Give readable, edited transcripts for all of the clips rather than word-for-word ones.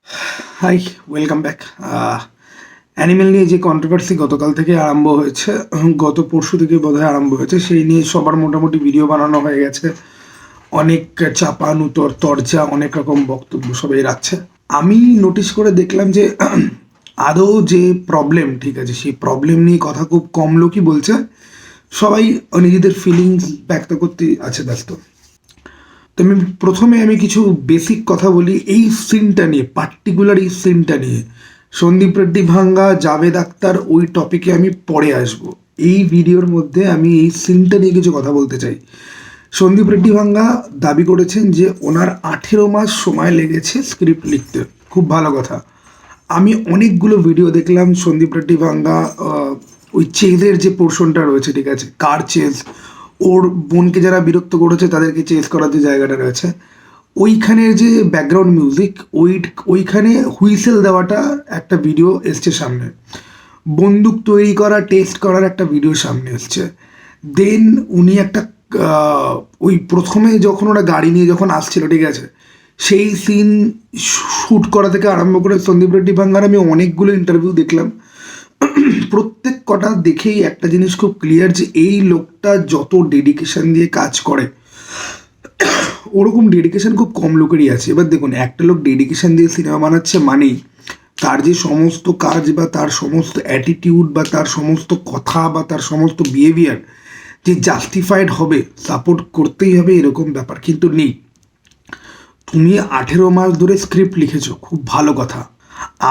High, welcome back. Animal নিয়ে যে controversy গতকাল থেকে আরম্ভ হয়েছে, গত পরশু থেকে বোধহয় আরম্ভ হয়েছে, সেই নিয়ে সবার মোটামুটি ভিডিও বানানো হয়ে গেছে। অনেক চাপানুতর তরজা, অনেক রকম বক্তব্য সবাই রাখছে। আমি নোটিশ করে দেখলাম যে আদৌ যে প্রবলেম, ঠিক আছে, সেই প্রবলেম নিয়ে কথা খুব কম লোকই বলছে। সবাই নিজেদের ফিলিংস ব্যক্ত করতে আছে ব্যস্ত। তো প্রথমে আমি কিছু বেসিক কথা বলি এই সিনটা নিয়ে, পার্টিকুলার এই সিনটা নিয়ে। সন্দীপ রেড্ডি ভাঙ্গা, জাভেদ আখতার, ওই টপিকে আমি পরে আসব। এই ভিডিওর মধ্যে আমি এই সিনটা নিয়ে কিছু কথা বলতে চাই। সন্দীপ রেড্ডি ভাঙ্গা দাবি করেছেন যে ওনার 18 মাস সময় লেগেছে স্ক্রিপ্ট লিখতে। খুব ভালো কথা। আমি অনেকগুলো ভিডিও দেখলাম সন্দীপ রেড্ডি ভাঙ্গা, ওই চেজের যে পোর্শনটা রয়েছে, ঠিক আছে, কার চেজ, ওর বোনকে যারা বিরক্ত করেছে তাদেরকে চেজ করার যে জায়গাটা রয়েছে, ওইখানের যে ব্যাকগ্রাউন্ড মিউজিক, ওইখানে হুইসেল দেওয়াটা একটা ভিডিও এসছে সামনে। বন্দুক তৈরি করা, টেস্ট করার একটা ভিডিও সামনে এসছে। দেন উনি একটা ওই প্রথমে যখন ওরা গাড়ি নিয়ে যখন আসছিল, ঠিক আছে, সেই সিন শ্যুট করা থেকে আরম্ভ করে সন্দীপ রেড্ডি ভাঙ্গার আমি অনেকগুলো ইন্টারভিউ দেখলাম। প্রত্যেক কটা দেখেই একটা জিনিস খুব ক্লিয়ার যে এই লোকটা যত ডেডিকেশন দিয়ে কাজ করে, ওরকম ডেডিকেশন খুব কম লোকেরই আছে। এবার দেখুন, একটা লোক ডেডিকেশন দিয়ে সিনেমা বানাচ্ছে মানেই তার যে সমস্ত কাজ বা তার সমস্ত অ্যাটিটিউড বা তার সমস্ত কথা বা তার সমস্ত বিহেভিয়ার যে জাস্টিফাইড হবে, সাপোর্ট করতেই হবে, এরকম ব্যাপার কিন্তু নেই। তুমি 18 মাস ধরে স্ক্রিপ্ট লিখেছো, খুব ভালো কথা।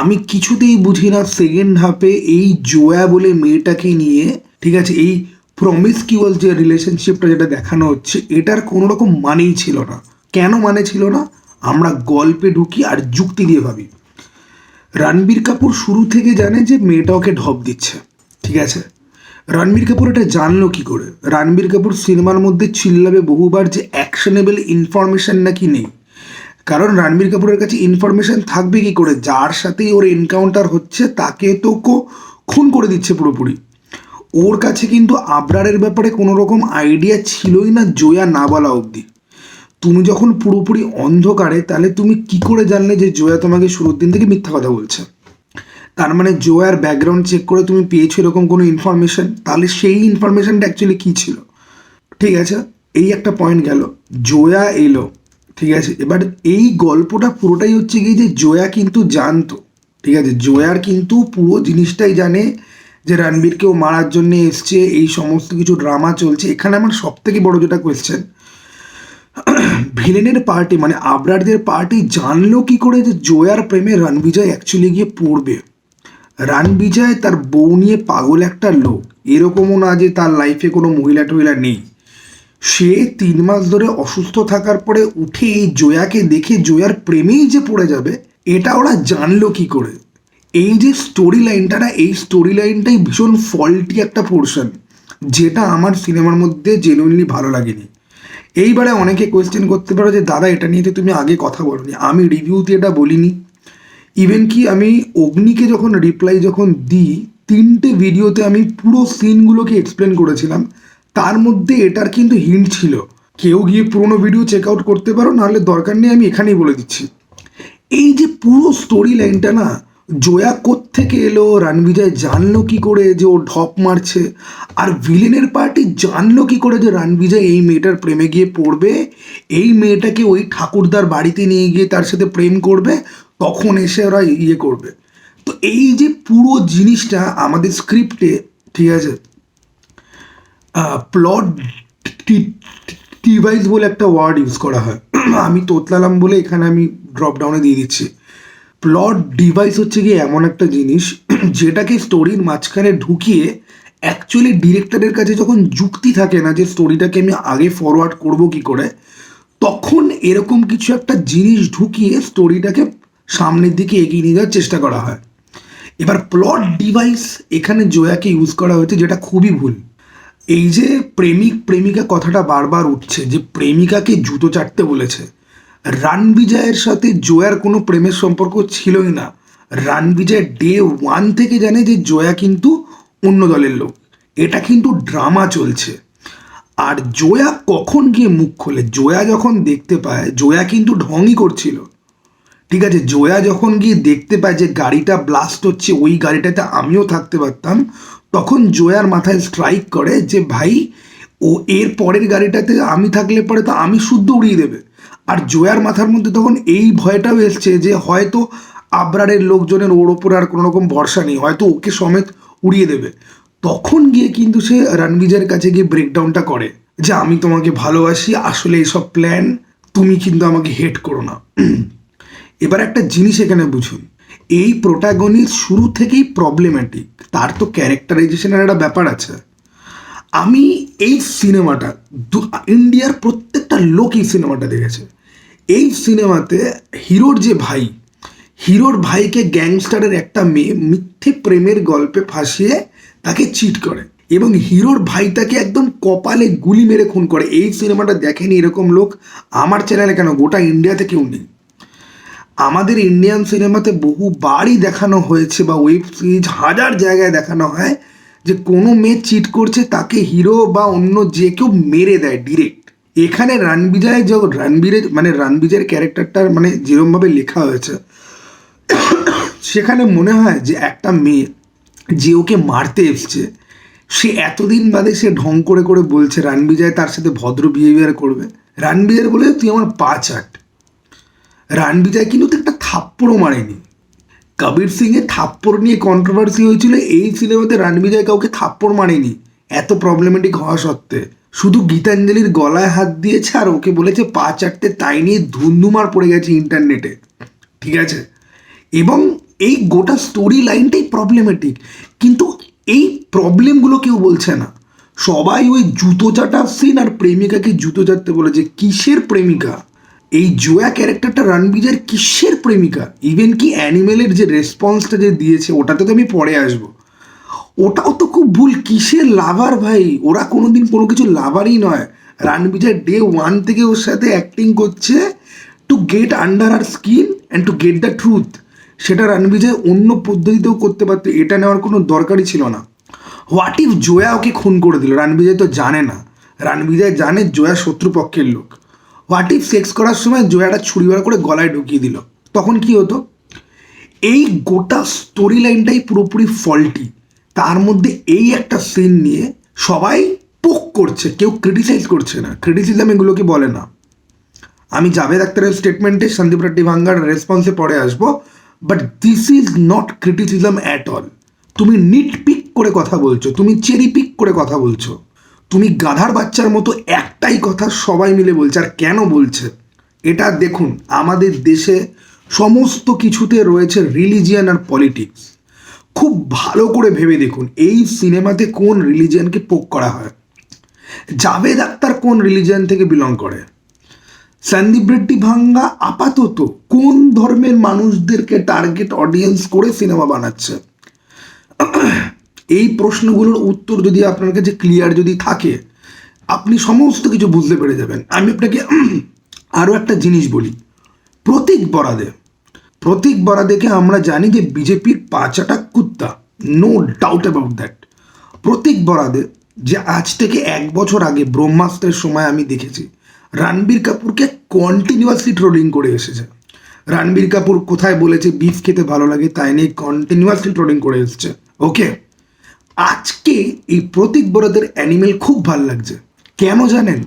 আমি কিছুতেই বুঝি না সেকেন্ড হাফে এই জোয়া বলে মেয়েটাকে নিয়ে, ঠিক আছে, এই প্রমিসকিউয়াস যে রিলেশনশিপটা যেটা দেখানো হচ্ছে, এটার কোনো রকম মানেই ছিল না। কেন মানে ছিল না? আমরা গল্পে ঢুকি আর যুক্তি দিয়ে ভাবি। রণবীর কাপুর শুরু থেকে জানে যে মেয়েটা ওকে ঢপ দিচ্ছে, ঠিক আছে। রণবীর কাপুর এটা জানলো কি করে? রণবীর কাপুর সিনেমার মধ্যে চিল্লাবে বহুবার যে অ্যাকশনেবল ইনফরমেশন নাকি নেই। কারণ রণবীর কাপুরের কাছে ইনফরমেশন থাকবে কি করে? যার সাথেই ওর এনকাউন্টার হচ্ছে তাকে তো খুন করে দিচ্ছে পুরোপুরি। ওর কাছে কিন্তু আবরারের ব্যাপারে কোনো রকম আইডিয়া ছিলই না জয়া না বলা অবধি। তুমি যখন পুরোপুরি অন্ধকারে, তাহলে তুমি কি করে জানলে যে জয়া তোমাকে শুরুর দিন থেকে মিথ্যা কথা বলছে? তার মানে জয়ার ব্যাকগ্রাউন্ড চেক করে তুমি পেয়েছো এরকম কোনো ইনফরমেশন? তাহলে সেই ইনফরমেশনটা অ্যাকচুয়ালি কী ছিল? ঠিক আছে, এই একটা পয়েন্ট গেল। জয়া এলো, ঠিক আছে। এবার এই গল্পটা পুরোটাই হচ্ছে কি যে জয়া কিন্তু জানতো, ঠিক আছে, জয়ার কিন্তু পুরো জিনিসটাই জানে যে রণবীরকেও মারার জন্য এসছে, এই সমস্ত কিছু ড্রামা চলছে। এখানে আমার সব থেকে বড় যেটা কোয়েশ্চেন, ভিলেনের পার্টি মানে আবরারদের পার্টি জানলো কি করে যে জয়ার প্রেমে রণবিজয় অ্যাকচুয়ালি গিয়ে পড়বে? রণবিজয় তার বউ নিয়ে পাগল একটা লোক, এরকমও না যে তার লাইফে কোনো মহিলা টহিলা নেই। সে 3 মাস ধরে অসুস্থ থাকার পরে উঠে এই জয়াকে দেখে জয়ার প্রেমেই যে পড়ে যাবে, এটা ওরা জানলো কি করে? এই যে স্টোরি লাইনটা না, এই স্টোরি লাইনটাই ভীষণ ফল্টি একটা পোর্শন, যেটা আমার সিনেমার মধ্যে জেনুইনলি ভালো লাগেনি। এইবারে অনেকে কোয়েশ্চেন করতে পারো যে দাদা এটা নিয়ে তো তুমি আগে কথা বলোনি, আমি রিভিউতে এটা বলিনি। ইভেন কি আমি অগ্নিকে যখন রিপ্লাই যখন দিই, 3টে ভিডিওতে আমি পুরো সিনগুলোকে এক্সপ্লেন করেছিলাম। তার মধ্যে এটার কিন্তু হিন্ট ছিল। কেউ গিয়ে পুরোনো ভিডিও চেক আউট করতে পারো, নাহলে দরকার নেই, আমি এখানেই বলে দিচ্ছি। এই যে পুরো স্টোরি লাইনটা না, জয়া কোত্থেকে এলো, রণবিজয় জানলো কি করে যে ও ঢপ মারছে, আর ভিলেনের পার্টি জানলো কি করে যে রণবিজয় এই মেয়েটার প্রেমে গিয়ে পড়বে, এই মেয়েটাকে ওই ঠাকুরদার বাড়িতে নিয়ে গিয়ে তার সাথে প্রেম করবে, তখন এসে ওরা ইয়ে করবে। তো এই যে পুরো জিনিসটা আমাদের স্ক্রিপ্টে, ঠিক আছে, প্লট ডিভাইস বলে একটা ওয়ার্ড ইউজ করা হয়। আমি তোতলালাম বলে এখানে আমি ড্রপ ডাউনে দিয়ে দিচ্ছি। প্লট ডিভাইস হচ্ছে গিয়ে এমন একটা জিনিস যেটাকে স্টোরির মাঝখানে ঢুকিয়ে অ্যাকচুয়ালি ডিরেক্টরের কাছে যখন যুক্তি থাকে না যে স্টোরিটাকে আমি আগে ফরওয়ার্ড করব কি করে, তখন এরকম কিছু একটা জিনিস ঢুকিয়ে স্টোরিটাকে সামনের দিকে এগিয়ে নিয়ে যাওয়ার চেষ্টা করা হয়। এবার প্লট ডিভাইস এখানে জয়াকে ইউজ করা হয়েছে, যেটা খুবই ভুল। এই যে প্রেমিক প্রেমিকা কথাটা বারবার উঠছে, যে প্রেমিকাকে জুতো চাটতে বলেছে, রণবিজয়ের সাথে জয়ার কোনো প্রেমের সম্পর্ক ছিলই না। রণবিজয় ডে 1 থেকে জানে যে জয়া কিন্তু অন্য দলের লোক, এটা কিন্তু ড্রামা চলছে। আর জয়া কখন গিয়ে মুখ খোলে? জয়া যখন দেখতে পায় জয়া কিন্তু ঢংই করছিল, ঠিক আছে, জয়া যখন গিয়ে দেখতে পায় যে গাড়িটা ব্লাস্ট হচ্ছে, ওই গাড়িটাতে আমিও থাকতে পারতাম, তখন জয়ার মাথায় স্ট্রাইক করে যে ভাই ও এর পরের গাড়িটাতে আমি থাকলে পরে তো আমি শুদ্ধ উড়িয়ে দেবে। আর জয়ার মাথার মধ্যে তখন এই ভয়টাও এসছে যে হয়তো আবরারের লোকজনের ওর ওপরে আর কোনো রকম ভরসা নেই, হয়তো ওকে সমেত উড়িয়ে দেবে। তখন গিয়ে কিন্তু সে রণবিজয়ের কাছে গিয়ে ব্রেকডাউনটা করে যে আমি তোমাকে ভালোবাসি, আসলে এইসব প্ল্যান, তুমি কিন্তু আমাকে হেট করো না। এবার একটা জিনিস এখানে বুঝুন, এই প্রোটাগনিস্ট শুরু থেকেই প্রবলেম্যাটিক, তার তো ক্যারেক্টারাইজেশনের একটা ব্যাপার আছে। আমি এই সিনেমাটা ইন্ডিয়ার প্রত্যেকটা লোক এই সিনেমাটা দেখেছে। এই সিনেমাতে হিরোর যে ভাই, হিরোর ভাইকে গ্যাংস্টারের একটা মেয়ে মিথ্যে প্রেমের গল্পে ফাঁসিয়ে তাকে চিট করে এবং হিরোর ভাই তাকে একদম কপালে গুলি মেরে খুন করে। এই সিনেমাটা দেখেনি এরকম লোক আমার চ্যানেলে কেন, গোটা ইন্ডিয়াতে কেউ নেই। আমাদের ইন্ডিয়ান সিনেমাতে বহুবারই দেখানো হয়েছে বা ওয়েব সিরিজ হাজার জায়গায় দেখানো হয় যে কোনো মেয়ে চিট করছে তাকে হিরো বা অন্য যে কেউ মেরে দেয় ডিরেক্ট। এখানে রণবিজয় যখন রণবিজয়ের ক্যারেক্টারটার যেরমভাবে লেখা হয়েছে, সেখানে মনে হয় যে একটা মেয়ে যে ওকে মারতে এসছে, সে এতদিন বাদে সে ঢং করে করে বলছে রণবিজয় তার সাথে ভদ্র বিহেভিয়ার করবে। রণবিজয় বলে তুই আমার পা চাট। রণবিজয় কিন্তু তো একটা থাপ্পড়ও মারেনি। কবির সিংয়ের থাপ্পড় নিয়ে কন্ট্রোভার্সি হয়েছিল, এই সিনেমাতে রণবিজয় কাউকে থাপ্পড় মারেনি এত প্রবলেমেটিক হওয়া সত্ত্বে। শুধু গীতাঞ্জলির গলায় হাত দিয়েছে আর ওকে বলেছে পা চাটতে, তাই নিয়ে ধুন্ধুমার পড়ে গেছে ইন্টারনেটে, ঠিক আছে। এবং এই গোটা স্টোরি লাইনটাই প্রবলেমেটিক, কিন্তু এই প্রবলেমগুলো কেউ বলছে না। সবাই ওই জুতো চাটার সিন আর প্রেমিকাকে জুতো চাটতে বলেছে। কিসের প্রেমিকা? এই জয়া ক্যারেক্টারটা রণবিজয়ের কিসের প্রেমিকা? ইভেন কি অ্যানিমেলের যে রেসপন্সটা যে দিয়েছে ওটাতে তো আমি পরে আসবো, ওটাও তো খুব ভুল। কিসের লাভার ভাই? ওরা কোনোদিন কোনো কিছু লাভারই নয়। রণবিজয় ডে ওয়ান থেকে ওর সাথে অ্যাক্টিং করছে to get under her skin and to get the truth. সেটা রণবিজয় অন্য পদ্ধতিতেও করতে পারতো, এটা নেওয়ার কোনো দরকারই ছিল না। হোয়াট ইফ জয়া ওকে খুন করে দিল? রণবিজয় তো জানে না, রণবিজয় জানে জয়া শত্রুপক্ষের লোক। হোয়াট ইফ সেক্স করার সময় জয়াটা ছুরি বার করে গলায় ঢুকিয়ে দিল? তখন কি হতো? এই গোটা স্টোরি লাইনটাই পুরোপুরি ফল্টি। তার মধ্যে এই একটা সিন নিয়ে সবাই পোক করছে, কেউ ক্রিটিসাইজ করছে না। ক্রিটিসিজম এগুলোকে বলে না। আমি জাভেদ আখতারের স্টেটমেন্টে সন্দীপ রেড্ডি ভাঙ্গার রেসপন্সে পরে আসবো, but this is not criticism at all. তুমি নিট পিক করে কথা বলছো, তুমি চেরি পিক করে কথা বলছো, তুমি গাধার বাচ্চার মতো একটাই কথা সবাই মিলে বলছে। আর কেন বলছে এটা দেখুন, আমাদের দেশে সমস্ত কিছুতে রয়েছে রিলিজিয়ান আর পলিটিক্স। খুব ভালো করে ভেবে দেখুন এই সিনেমাতে কোন রিলিজিয়ানকে পোক করা হয়। জাভেদ আখতার কোন রিলিজিয়ান থেকে বিলং করে? সন্দীপ রেড্ডি ভাঙ্গা আপাতত কোন ধর্মের মানুষদেরকে টার্গেট অডিয়েন্স করে সিনেমা বানাচ্ছে? এই প্রশ্নগুলোর উত্তর যদি আপনার কাছে ক্লিয়ার যদি থাকে, আপনি সমস্ত কিছু বুঝতে পেরে যাবেন। আমি আপনাকে আরও একটা জিনিস বলি, প্রতীক বরাদেকে আমরা জানি যে বিজেপির পাঁচাটা কুত্তা, নো ডাউট অ্যাবাউট দ্যাট। প্রতীক বরাদে যে আজ থেকে 1 বছর আগে ব্রহ্মাস্ত্রের সময় আমি দেখেছি রণবীর কাপুরকে কন্টিনিউয়াসলি ট্রোলিং করে এসেছে। রণবীর কাপুর কোথায় বলেছে বিফ খেতে ভালো লাগে, তাই নিয়ে কন্টিনিউয়াসলি ট্রোলিং করে এসেছে। ওকে, আজকে এই প্রতীক বরাদের অ্যানিমেল খুব ভালো লাগছে। কেন জানেন?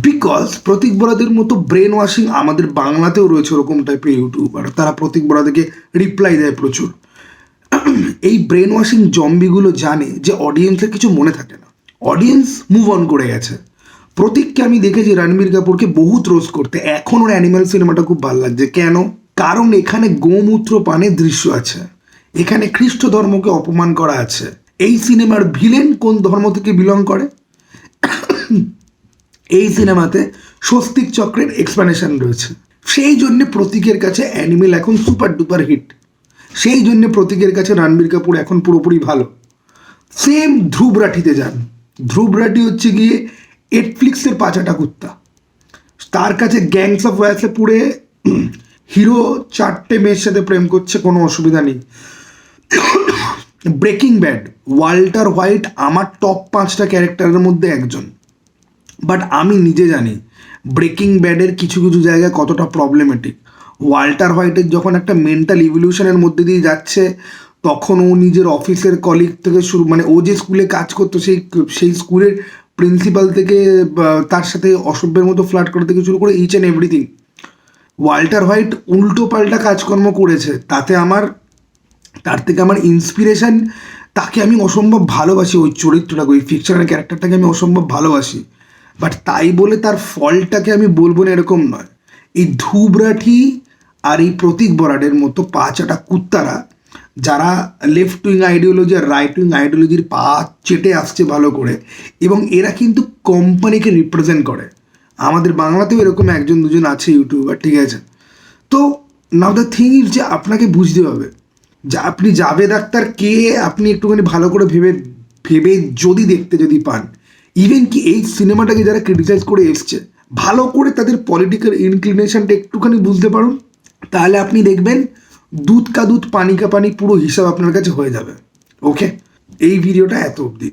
বিকজ প্রতীক বরাদের মতো ব্রেন ওয়াশিং আমাদের বাংলাতেও রয়েছে ওরকম টাইপের ইউটিউবার, তারা প্রতীক বরাদেরকে রিপ্লাই দেয় প্রচুর। এই ব্রেন ওয়াশিং জম্বিগুলো জানে যে অডিয়েন্সের কিছু মনে থাকে না, অডিয়েন্স মুভ অন করে গেছে। প্রতীককে আমি দেখেছি রণবীর কাপুরকে বহুত রোস্ট করতে, এখন ওর অ্যানিমেল সিনেমাটা খুব ভালো লাগছে। কেন? কারণ এখানে গোমূত্র পানের দৃশ্য আছে, এখানে খ্রিস্ট ধর্মকে অপমান করা আছে। এই সিনেমার ভিলেন কোন ধর্ম থেকে বিলং করে? এই সিনেমাতে স্বস্তিক চক্রের এক্সপ্লানেশন রয়েছে। সেই জন্যে প্রতীকের কাছে অ্যানিমেল এখন সুপার ডুপার হিট। সেই জন্যে প্রতীকের কাছে রণবীর কাপুর এখন পুরোপুরি ভালো। সেম ধ্রুব রাঠিতে যান, ধ্রুব রাঠি হচ্ছে গিয়ে নেটফ্লিক্সের পাঁচাটা কুত্তা, তার কাছে গ্যাংস অফ ওয়াসেপুরে হিরো 4টে মেয়ের সাথে প্রেম করছে, কোনো অসুবিধা নেই। ব্রেকিং ব্যাড, ওয়াল্টার হোয়াইট আমার টপ 5টা ক্যারেক্টারের মধ্যে একজন, বাট আমি নিজে জানি ব্রেকিং ব্যাডের কিছু কিছু জায়গায় কতটা প্রবলেমেটিক। ওয়াল্টার হোয়াইটের যখন একটা মেন্টাল ইভলিউশনের মধ্যে দিয়ে যাচ্ছে, তখন ও নিজের অফিসের কলিগ থেকে শুরু, মানে ও যে স্কুলে কাজ করতো সেই স্কুলের প্রিন্সিপাল থেকে তার সাথে অসভ্যের মতো ফ্লার্ট করা থেকে শুরু করে each and everything, Walter White উল্টো পাল্টা কাজকর্ম করেছে। তার থেকে আমার ইন্সপিরেশন, তাকে আমি অসম্ভব ভালোবাসি, ওই চরিত্রটাকে, ওই ফিকশনাল ক্যারেক্টারটাকে আমি অসম্ভব ভালোবাসি। বাট তাই বলে তার ফলটাকে আমি বলবো না এরকম নয়। এই ধুবরাঠি আর এই প্রতীক বরাডের মতো পাঁচাটা কুত্তারা, যারা লেফট উইং আইডিওলজি আর রাইট উইং আইডিওলজির পা চেটে আসছে ভালো করে, এবং এরা কিন্তু কোম্পানিকে রিপ্রেজেন্ট করে। আমাদের বাংলাতেও এরকম একজন দুজন আছে ইউটিউবার, ঠিক আছে? তো নাও দ্য থিং ইজ যে আপনাকে বুঝতে হবে যে আপনি জাভেদ আখতার কে, আপনি একটুখানি ভালো করে ভেবে ভেবে যদি পান, ইভেন কি এই সিনেমাটাকে যারা ক্রিটিসাইজ করে এসছে, ভালো করে তাদের পলিটিক্যাল ইনক্লিনেশনটা একটুখানি বুঝতে পারুন, তাহলে আপনি দেখবেন দুধ কা দুধ পানি কা পানি পুরো হিসাব আপনার কাছে হয়ে যাবে। ওকে, এই ভিডিওটা এত অবধি।